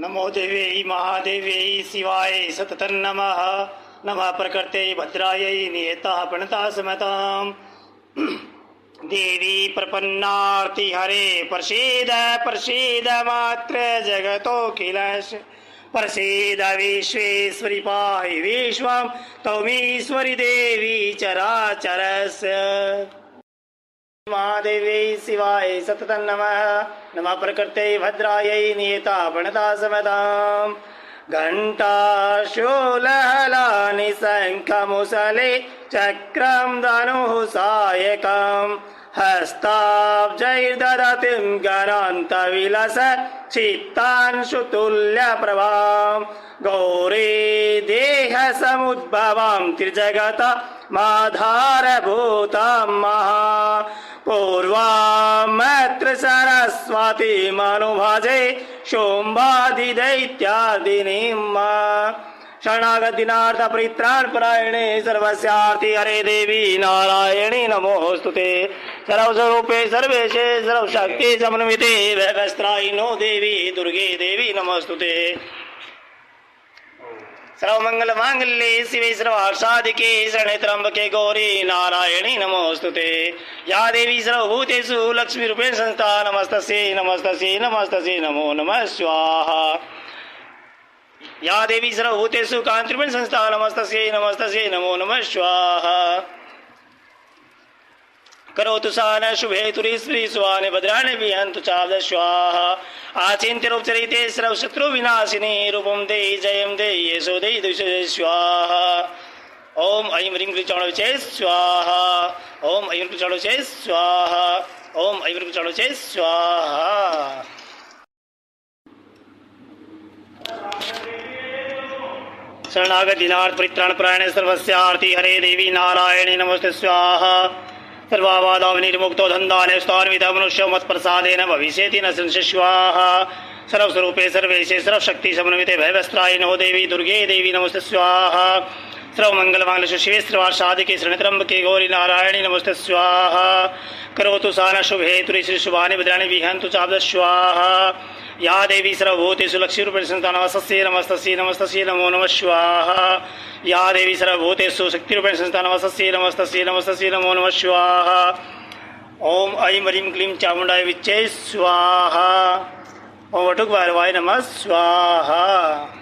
नमो देव्यै महादेव्यै शिवाय सततं नमः। नमः प्रकृते भद्रायै नियतः प्रणता समताम्। देवी प्रपन्नार्ति हरे प्रसीद प्रसीद मात्र जगतोऽखिलस्य प्रसीद विश्वेश्वरि पाहि विश्वं त्वमीश्वरि देवी चराचरस्य। महादेव्यै शिवाय सततं नमः। नमः प्रकृते भद्रायै नियता प्रणता समताम्। घंटा शूलहलानि शङ्खमुसले चक्रं धनुः सायकम् हस्ताब्जैर्दधतिं गणान्तविलस चित्तांशुतुल्यप्रभां गौरी देहसमुद्भवां त्रिजगत माधारभूतां महा पूर्वामत्र सरस्वतीमनुभजे शुम्भादिदैत्यादिनीं शरणागत दीनार्थ परित्राण परायणे सर्वस्यार्ति हरे देवी नारायणी नमोस्तुते। सर्वस्वरूपे सर्वेशे सर्वशक्ति समन्विते वस्त्रायिनो देवी दुर्गे देवी नमोस्तुते। सर्वमंगल मांगल्ये शिवे सर्वार्थसाधिके शरणे त्र्यंबके गौरी नारायणी नमोस्तुते। या देवी सर्वभूतेषु लक्ष्मीरूपेण संस्था नमस्तस्यै नमस्तस्यै नमस्तस्यै नमो नमः स्वाहा। या देवी सर्वभूतेषु कान्तिरूपेण संस्था नमस्तस्यै नमस्तस्यै नमो नमः स्वाहा। करोतु सान शुभे तुरीश्वरी स्वाने भद्राणि विहन्तु चाब्द स्वाहा। आचिन्त्य रूपचरिते सर्वशत्रु विनाशिनी रूपं देहि जयं देहि यशो देहि दुष्ट स्वाहा। ओम ऐं ह्रीं क्लीं चाणुचे स्वाहा। ओम ऐं ह्रीं चाणुचे स्वाहा। ओम ऐं ह्रीं चाणुचे स्वाहा। शरणागत दीनार्थ परित्राण परायणे सर्वस्यार्ति हरे देवी नारायणी नमोस्तुते स्वाहा। सर्वाबाधाविनिर्मुक्तो धन्धाने स्वान्वितः मनुष्यो मत्प्रसादेन भविष्यति न संशयः स्वाहा। सर्वस्वरूपे सर्वेशे सर्वशक्ति समन्विते भयवस्त्रायिनो देवी दुर्गे देवी नमोस्तुते स्वाहा। सर्वमङ्गलमाङ्गल्ये शिवे सर्वार्थसाधिके शरण्ये त्र्यम्बके गौरी नारायणी नमोस्तुते स्वाहा। करोतु सान शुभे तुरीश्वरी शुभानि भद्राणि विहन्तु चाब्द स्वाहा। या देवी सर्वभूतेषु लक्ष्मीरूपेण संस्था नमस्तस्यै नमस्तस्यै नमस्तस्यै नमो नमः स्वाहा। या देवी सर्वभूतेषु शक्तिरूपेण संस्था नमस्तस्यै नमस्तस्यै नमस्तस्यै नमो नमः स्वाहा। ओम ऐं ह्रीं क्लीं चामुण्डाय विच्चे स्वाहा। ओम वटुक भैरवाय नमः स्वाहा।